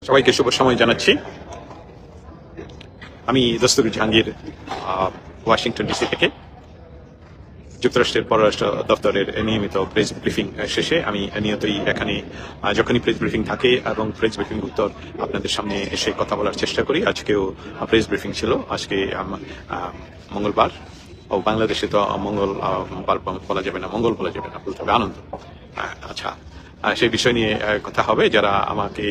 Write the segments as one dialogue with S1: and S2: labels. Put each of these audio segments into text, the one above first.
S1: সবাইকে শুভ সময় জানাচ্ছি। আমি দস্তগীর জাহাঙ্গীর, ওয়াশিংটন ডিসি থেকে। যুক্তরাষ্ট্রের পররাষ্ট্র দপ্তরের নিয়মিত প্রেস ব্রিফিং শেষে আমি নিয়তই এখানে যখনই প্রেস ব্রিফিং থাকে এবং প্রেস ব্রিফিং উত্তর আপনাদের সামনে এসে কথা বলার চেষ্টা করি। আজকেও প্রেস ব্রিফিং ছিল। আজকে মঙ্গলবার, ও বাংলাদেশে তো মঙ্গল বলা যাবে না, মঙ্গল বলা যাবে না, বলতে হবে আনন্দ। আচ্ছা, সেই বিষয় নিয়ে কথা হবে। যারা আমাকে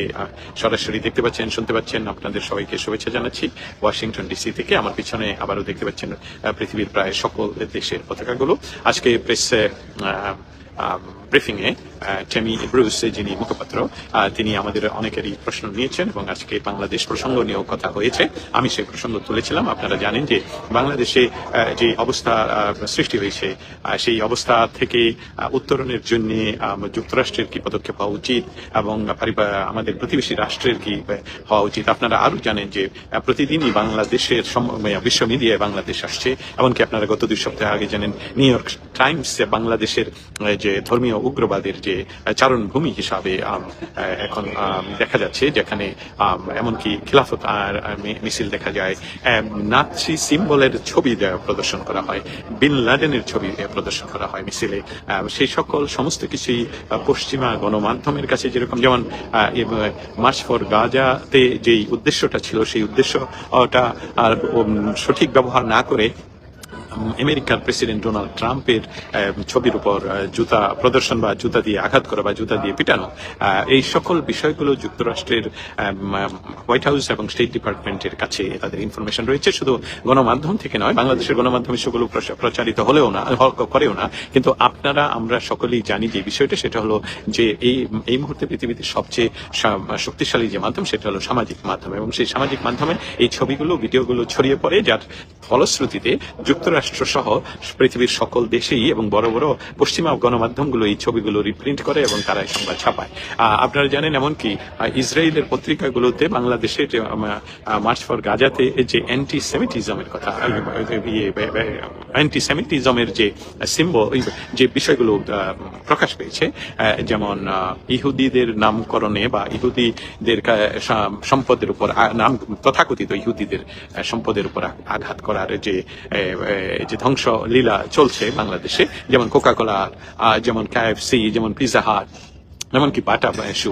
S1: সরাসরি দেখতে পাচ্ছেন, শুনতে পাচ্ছেন, আপনাদের সবাইকে শুভেচ্ছা জানাচ্ছি ওয়াশিংটন ডিসি থেকে। আমার পিছনে আবারও দেখতে পাচ্ছেন পৃথিবীর প্রায় সকল দেশের পতাকাগুলো। আজকে প্রেস ব্রিফিং এ টেমি ব্রুস, যিনি মুখপাত্র, তিনি আমাদের অনেকেরই প্রশ্ন নিয়েছেন এবং আজকে বাংলাদেশ প্রসঙ্গ নিয়েও কথা হয়েছে। আমি সেই প্রসঙ্গ তুলেছিলাম। আপনারা জানেন যে বাংলাদেশে যে অবস্থা সৃষ্টি হয়েছে, সেই অবস্থা থেকে উত্তরণের জন্য যুক্তরাষ্ট্রের কি পদক্ষেপ হওয়া উচিত এবং আমাদের প্রতিবেশী রাষ্ট্রের কি হওয়া উচিত। আপনারা আরো জানেন যে প্রতিদিনই বাংলাদেশের বিশ্ব মিডিয়ায় বাংলাদেশ আসছে। এমনকি আপনারা গত 2 সপ্তাহ আগে জানেন নিউ ইয়র্ক টাইমস বাংলাদেশের যে ধর্মীয় উগ্রবাদের যে চারণভূমি হিসাবে এখন দেখা যাচ্ছে, যেখানে এমনকি খিলাফত আর মিছিল দেখা যায়, নাৎসি সিম্বলের ছবি প্রদর্শন করা হয়, বিন লাদেনের ছবি প্রদর্শন করা হয় মিছিলে। সেই সকল সমস্ত কিছুই পশ্চিমা গণমাধ্যমের কাছে যেরকম, যেমন মার্চ ফর গাজাতে যেই উদ্দেশ্যটা ছিল, সেই উদ্দেশ্যটা আর সঠিক ব্যবহার না করে আমেরিকার প্রেসিডেন্ট ডোনাল্ড ট্রাম্পের ছবির উপর জুতা প্রদর্শন বা জুতা দিয়ে আঘাত করা বা জুতা দিয়ে পিটানো, এই সকল বিষয়গুলো যুক্তরাষ্ট্রের হোয়াইট হাউস এবং স্টেট ডিপার্টমেন্টের কাছে তাদের ইনফরমেশন রয়েছে। শুধু গণমাধ্যম থেকে নয়, বাংলাদেশের গণমাধ্যম সেগুলো প্রচারিত করেও না, কিন্তু আমরা সকলেই জানি যে বিষয়টা, সেটা হলো যে এই মুহূর্তে পৃথিবীতে সবচেয়ে শক্তিশালী যে মাধ্যম, সেটা হলো সামাজিক মাধ্যম। এবং সেই সামাজিক মাধ্যমে এই ছবিগুলো, ভিডিওগুলো ছড়িয়ে পড়ে, যার ফলশ্রুতিতে যুক্তরাষ্ট্র সহ পৃথিবীর সকল দেশেই এবং বড় বড় পশ্চিমা গণমাধ্যমগুলো এই ছবিগুলো রিপ্রিন্ট করে এবং তারা এই সংবাদ ছাপায়। আপনারা জানেন এমনকি ইসরায়েলের পত্রিকাগুলোতে বাংলাদেশে যে মার্চ ফর গাজাতে যে অ্যান্টিসেমিটিজমের কথা, অ্যান্টিসেমিটিজমের যে সিম্বল, যে বিষয়গুলো প্রকাশ পেয়েছে, যেমন ইহুদিদের নামকরণে বা ইহুদিদের সম্পদের উপর তথাকথিত ইহুদিদের সম্পদের উপর আঘাত করার যে ধ্বংস লীলা চলছে বাংলাদেশে, যেমন কোকাকোলা, যেমন KFC, যেমন পিৎজা হাট, এমনকি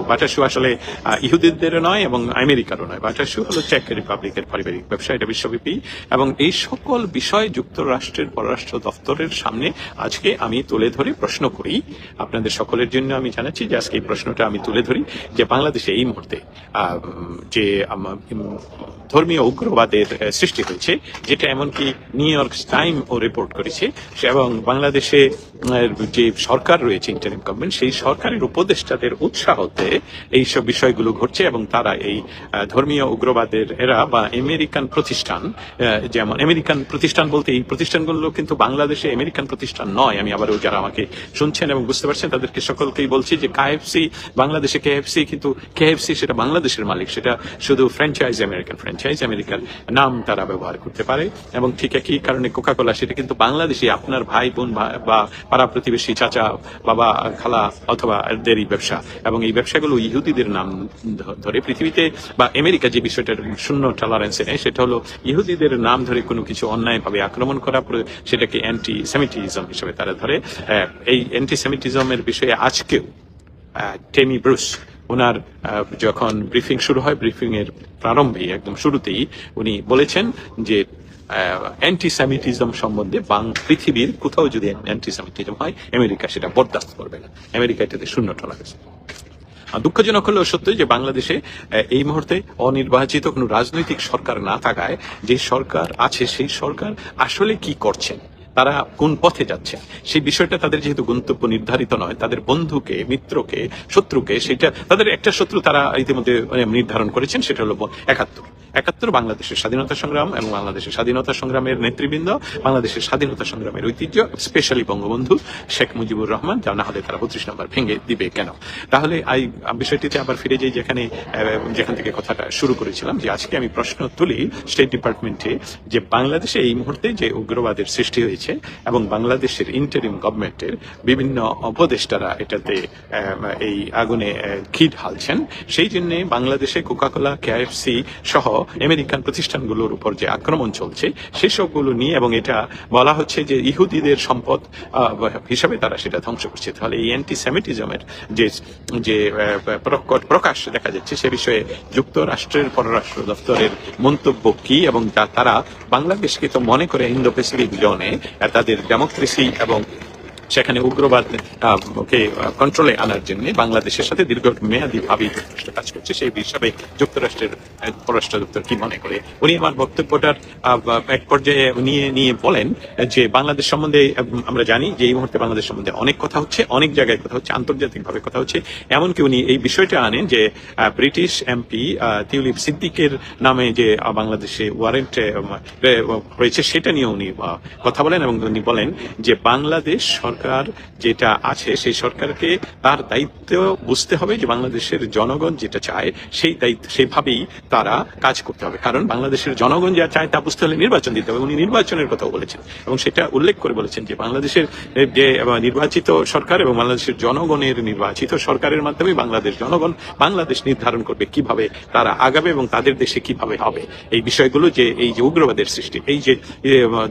S1: বাটা শু আসলে ইহুদিদের নয় এবং আমেরিকারও নয়। বাটা শু হলো চেক রিপাবলিকের পারিবারিক ব্যবসা, এটা বিশ্বব্যাপী। এবং এই সকল বিষয় যুক্তরাষ্ট্রের পররাষ্ট্র দপ্তরের সামনে আজকে আমি তুলে ধরে প্রশ্ন করি। আপনাদের সকলের জন্য আমি জানাচ্ছি যে আজকে এই প্রশ্নটা আমি তুলে ধরি যে বাংলাদেশে এই মুহূর্তে যে ধর্মীয় উগ্রবাদের সৃষ্টি হয়েছে, যেটা এমনকি নিউ ইয়র্ক টাইমও রিপোর্ট করেছে, এবং বাংলাদেশে যে সরকার রয়েছে, ইন্টারিম গভর্নমেন্ট, সেই সরকারের উপদেষ্টাদের উৎসাহতে এইসব বিষয়গুলো ঘটছে। এবং তারা এই ধর্মীয় উগ্রবাদের বা আমেরিকান প্রতিষ্ঠান, যেমন আমেরিকান প্রতিষ্ঠান বলতে এই প্রতিষ্ঠানগুলো কিন্তু বাংলাদেশে আমেরিকান প্রতিষ্ঠান নয়। আমি আবারও যারা আমাকে শুনছেন এবং বুঝতে পারছেন তাদেরকে সকলকেই বলছি যে KFC, বাংলাদেশে KFC, কিন্তু KFC সেটা বাংলাদেশের মালিক, সেটা শুধু ফ্র্যাঞ্চাইজ আমেরিকার নাম তারা ব্যবহার করতে পারে। এবং ঠিক একই কারণে কোকাকোলা, সেটা কিন্তু বাংলাদেশি আপনার ভাই বোন বা পাড়া প্রতিবেশী, চাচা, বাবা, খালা অথবা দেরই ব্যবসা। এবং এই ব্যবসাগুলো ইহুদিদের নাম ধরে পৃথিবীতে বা আমেরিকা যে বিষয়টার শূন্য টলারেন্সে নেয়, সেটা হলো ইহুদিদের নাম ধরে কোনো কিছু অন্যায়ভাবে আক্রমণ করা, সেটাকে অ্যান্টিসেমিটিজম হিসেবে তারা ধরে। এই অ্যান্টিসেমিটিজমের বিষয়ে আজকেও টেমি ব্রুস, ওনার যখন ব্রিফিং শুরু হয়, ব্রিফিং এর প্রারম্ভেই একদম শুরুতেই উনি বলেছেন যে অ্যান্টিসেমিটিজম সম্বন্ধে পৃথিবীর কোথাও যদি অ্যান্টিসেমিটিজম হয়, আমেরিকা সেটা বরদাস্ত করবে না, আমেরিকা এটাতে শূন্য টলারেন্স। দুঃখজনক হলেও সত্য যে বাংলাদেশে এই মুহূর্তে অনির্বাচিত কোনো রাজনৈতিক সরকার না থাকায় যে সরকার আছে, সেই সরকার আসলে কি করছেন, তারা কোন পথে যাচ্ছে, সেই বিষয়টা তাদের যেহেতু গন্তব্য নির্ধারিত নয়, তাদের বন্ধুকে, মিত্রকে, শত্রুকে, সেটা তাদের একটা শত্রু তারা ইতিমধ্যে নির্ধারণ করেছেন, সেটা হলো 71 বাংলাদেশের স্বাধীনতা সংগ্রাম এবং বাংলাদেশের স্বাধীনতা সংগ্রামের নেতৃবৃন্দ, বাংলাদেশের স্বাধীনতা সংগ্রামের ঐতিহ্য, স্পেশালি বঙ্গবন্ধু শেখ মুজিবুর রহমান, যা না হলে তারা 32 নম্বর ভেঙে দিবে কেন। তাহলে এই বিষয়টিতে আবার ফিরে যাই যেখান থেকে কথাটা শুরু করেছিলাম, যে আজকে আমি প্রশ্ন তুলি স্টেট ডিপার্টমেন্টে যে বাংলাদেশে এই মুহূর্তে যে উগ্রবাদের সৃষ্টি হয়েছে, হয়েছে এবং বাংলাদেশের ইন্টারিম গভর্নমেন্টের বিভিন্ন উপদেষ্টারা এটাতে এই আগুনে ঘি ঢালছেন। সেই জন্য বাংলাদেশে কোকাকোলা, কেএফসি সহ আমেরিকান প্রতিষ্ঠানগুলোর উপর যে আক্রমণ চলছে সেসবগুলো নিয়ে, এবং এটা বলা হচ্ছে যে ইহুদিদের সম্পদ হিসাবে তারা সেটা ধ্বংস করছে। তাহলে এই অ্যান্টিসেমিটিজমের যে যে প্রকাশ দেখা যাচ্ছে সে বিষয়ে যুক্তরাষ্ট্রের পররাষ্ট্র দপ্তরের মন্তব্য কি, এবং তারা বাংলাদেশকে তো মনে করে ইন্দো প্যাসিফিক জোনে তাদের ডেমোক্রেসি এবং সেখানে উগ্রবাদকে কন্ট্রোলে আনার জন্য বাংলাদেশের সাথে দীর্ঘমেয়াদী ভাবে যুক্তরাষ্ট্র কাজ করছে। সেই হিসাবে যুক্তরাষ্ট্রের পররাষ্ট্র দপ্তর কি মনে করে, উনি আমার বক্তব্যটার এক পর্যায়ে নিয়ে বলেন যে বাংলাদেশ সম্বন্ধে আমরা জানি যে এই মুহূর্তে বাংলাদেশ সম্বন্ধে অনেক কথা হচ্ছে, অনেক জায়গায় কথা হচ্ছে, আন্তর্জাতিকভাবে কথা হচ্ছে। এমনকি উনি এই বিষয়টা আনেন যে ব্রিটিশ এমপি টিউলিপ সিদ্দিকের নামে যে বাংলাদেশে ওয়ারেন্ট হয়েছে সেটা নিয়ে উনি কথা বলেন, এবং উনি বলেন যে বাংলাদেশ সরকার যেটা আছে সেই সরকারকে তার দায়িত্ব বুঝতে হবে, যে বাংলাদেশের জনগণ যেটা চায় সেই দায়িত্ব সেভাবেই তারা কাজ করতে হবে। কারণ বাংলাদেশের জনগণ যা চায় তা বুঝতে হলে নির্বাচন দিতে হবে। উনি নির্বাচনের কথাও বলেছেন এবং সেটা উল্লেখ করে বলেছেন যে বাংলাদেশের যে নির্বাচিত সরকার এবং বাংলাদেশের জনগণের নির্বাচিত সরকারের মাধ্যমে বাংলাদেশ নির্ধারণ করবে কিভাবে তারা আগাবে এবং তাদের দেশে কিভাবে হবে। এই বিষয়গুলো যে এই যে উগ্রবাদের সৃষ্টি, এই যে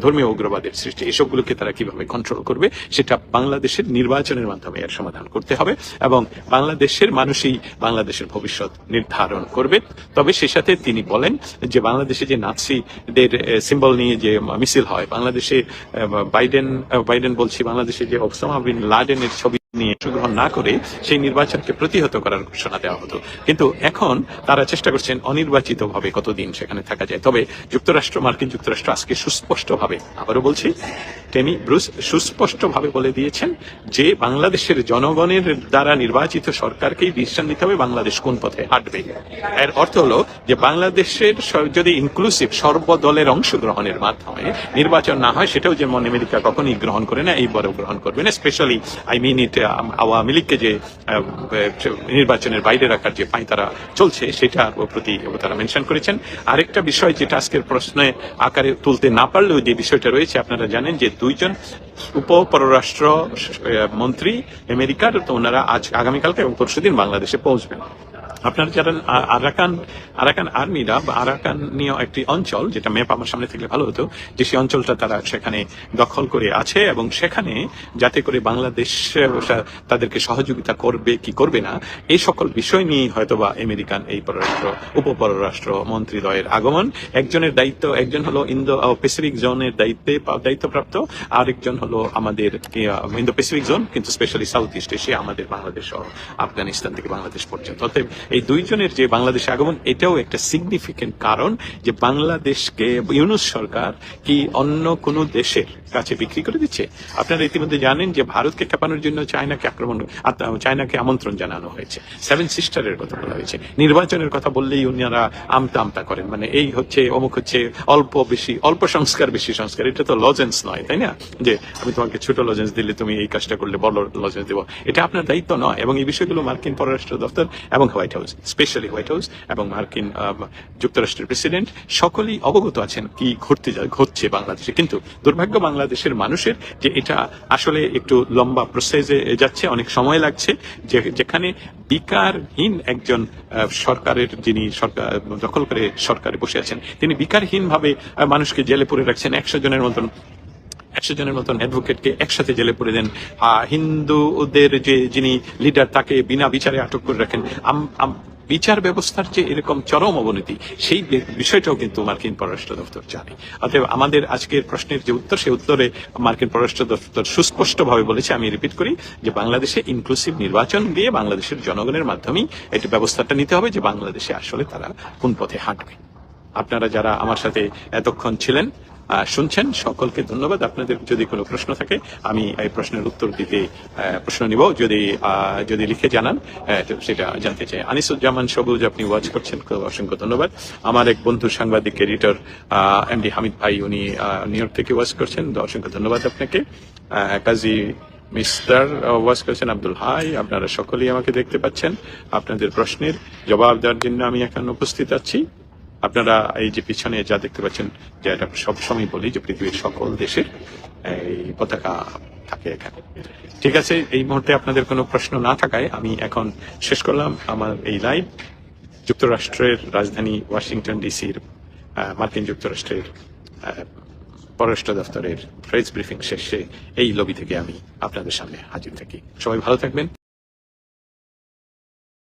S1: ধর্মীয় উগ্রবাদের সৃষ্টি, এসবগুলোকে তারা কিভাবে কন্ট্রোল করবে সেটা বাংলাদেশের নির্বাচনের মাধ্যমে এর সমাধান করতে হবে, এবং বাংলাদেশের মানুষই বাংলাদেশের ভবিষ্যৎ নির্ধারণ করবে। তবে সেই সাথে তিনি বলেন যে বাংলাদেশে যে নাৎসিদের সিম্বল নিয়ে যে মিছিল হয়, বাংলাদেশে বাইডেন বলছি, বাংলাদেশে যে ওসামা বিন লাদেনের ছবি নিয়ে অংশগ্রহণ না করে সেই নির্বাচনকে প্রতিহত করার ঘোষণা দেওয়া হতো। কিন্তু এখন তারা চেষ্টা করছেন অনির্বাচিত ভাবে কতদিন সেখানে থাকা যায়। তবে মার্কিন যুক্তরাষ্ট্র আজকে সুস্পষ্টভাবে, আবারও বলছি, টেমি ব্রুস সুস্পষ্টভাবে বলে দিয়েছেন যে বাংলাদেশের জনগণের দ্বারা নির্বাচিত সরকারকেই ডিসিশন নিতে হবে বাংলাদেশ কোন পথে হাঁটবে। এর অর্থ হলো যে বাংলাদেশের যদি ইনক্লুসিভ সর্বদলের অংশগ্রহণের মাধ্যমে নির্বাচন না হয়, সেটাও যেমন আমেরিকা কখনই গ্রহণ করে না, এইবারও গ্রহণ করবে না। স্পেশালি আই মিন ইট আওয়ামী লীগকে যে নির্বাচনের বাইরে রাখার যে পাঁয়তারা চলছে সেটার প্রতি তারা মেনশন করেছেন। আরেকটা বিষয় যেটা আজকের প্রশ্নে আকারে তুলতে না পারলেও যে বিষয়টা রয়েছে, আপনারা জানেন যে দুইজন পররাষ্ট্র মন্ত্রী আমেরিকার, তো ওনারা আগামীকালকে এবং পরশুদিন বাংলাদেশে পৌঁছবেন। আপনারা যারা আরাকান আর্মিরা বা আরাকানীয় একটি অঞ্চল, যেটা ম্যাপ আমার সামনে থাকলে ভালো হতো, যে সেই অঞ্চলটা তারা সেখানে দখল করে আছে, এবং সেখানে যাতে করে বাংলাদেশ তাদেরকে সহযোগিতা করবে কি করবে না এই সকল বিষয় নিয়ে হয়তোবা আমেরিকান এই উপপররাষ্ট্র মন্ত্রীদ্বয়ের আগমন। একজন হলো ইন্দো প্যাসিফিক জোনের দায়িত্বপ্রাপ্ত, আরেকজন হলো আমাদের ইন্দো প্যাসিফিক জোন, কিন্তু স্পেশালি সাউথ ইস্ট এশিয়া, আমাদের বাংলাদেশ সহ আফগানিস্তান থেকে বাংলাদেশ পর্যন্ত। অতএব এই দুইজনের যে বাংলাদেশে আগমন, এটাও একটা সিগনিফিকেন্ট কারণ যে বাংলাদেশকে ইউনূস সরকার কি অন্য কোনো দেশের কাছে বিক্রি করে দিচ্ছে। আপনারা ইতিমধ্যে জানেন যে ভারতকে খেপানোর জন্য চায়নাকে আমন্ত্রণ জানানো হয়েছে, সেভেন সিস্টারের কথা বলা হয়েছে। নির্বাচনের কথা বললেই উনারা আমতা করেন, মানে এই হচ্ছে অমুক হচ্ছে, অল্প সংস্কার বেশি সংস্কার। এটা তো লজেন্স নয়, তাই না, যে আমি তোমাকে ছোট লজেন্স দিলে তুমি এই কাজটা করলে বড় লজেন্স দেবো, এটা আপনার দায়িত্ব নয়। এবং এই বিষয়গুলো মার্কিন পররাষ্ট্র দপ্তর এবং white house, specially white house এবং মার্কিন যুক্তরাষ্ট্রের প্রেসিডেন্ট সকলেই অবগত আছেন কি ঘটছে বাংলাদেশে। কিন্তু দুর্ভাগ্য বাংলাদেশের মানুষের যে এটা আসলে একটু লম্বা প্রসেসে যাচ্ছে, অনেক সময় লাগছে, যেখানে বিকারহীন একজন সরকারের, যিনি সরকার দখল করে সরকারে বসে আছেন, তিনি বিকারহীন ভাবে মানুষকে জেলে পুরে রাখছেন। 100 জনের মতন অ্যাডভোকেটকে একসাথে জেলে পুরে দেন। হিন্দুদের যিনি লিডার তাকে বিনা বিচারে আটক করে রাখেন। বিচার ব্যবস্থার যে এরকম চরম অবনতি, সেই বিষয়টাও কিন্তু মার্কিন পররাষ্ট্র দপ্তর জানে। অতএব আমাদের আজকের প্রশ্নের যে উত্তর, সেই উত্তরে মার্কিন পররাষ্ট্র দপ্তর সুস্পষ্টভাবে বলেছে, আমি রিপিট করি, যে বাংলাদেশে ইনক্লুসিভ নির্বাচন দিয়ে বাংলাদেশের জনগণের মাধ্যমেই এটি ব্যবস্থাটা নিতে হবে, যে বাংলাদেশে আসলে তারা কোন পথে হাঁটবে। আপনারা যারা আমার সাথে এতক্ষণ ছিলেন, শুনছেন, সকলকে ধন্যবাদ। আপনাদের যদি কোনো প্রশ্ন থাকে আমি এই প্রশ্নের উত্তর দিতে প্রশ্ন নিব, যদি লিখে জানান সেটা জানতে চাই। আনিসুজ্জামান সবুজ, আপনি ওয়াচ করছেন, অসংখ্য ধন্যবাদ। আমার এক বন্ধু সাংবাদিক এডিটর এমডি হামিদ ভাই, উনি নিউ ইয়র্ক থেকে ওয়াচ করছেন, অসংখ্য ধন্যবাদ আপনাকে। কাজী মিস্টার ওয়াচ করছেন আব্দুল হাই, আপনারা সকলেই আমাকে দেখতে পাচ্ছেন। আপনাদের প্রশ্নের জবাব দেওয়ার জন্য আমি এখন উপস্থিত আছি। আপনারা এই যে পিছনে যা দেখতে পাচ্ছেন, যে এটা সবসময় বলি যে পৃথিবীর সকল দেশের এই পতাকা থাকে এখানে। ঠিক আছে, এই মুহূর্তে আপনাদের কোনো প্রশ্ন না থাকায় আমি এখন শেষ করলাম আমার এই লাইভ। যুক্তরাষ্ট্রের রাজধানী ওয়াশিংটন ডিসির মার্কিন যুক্তরাষ্ট্রের পররাষ্ট্র দপ্তরের প্রেস ব্রিফিং শেষে এই লবি থেকে আমি আপনাদের সামনে হাজির থাকি। সবাই ভালো থাকবেন,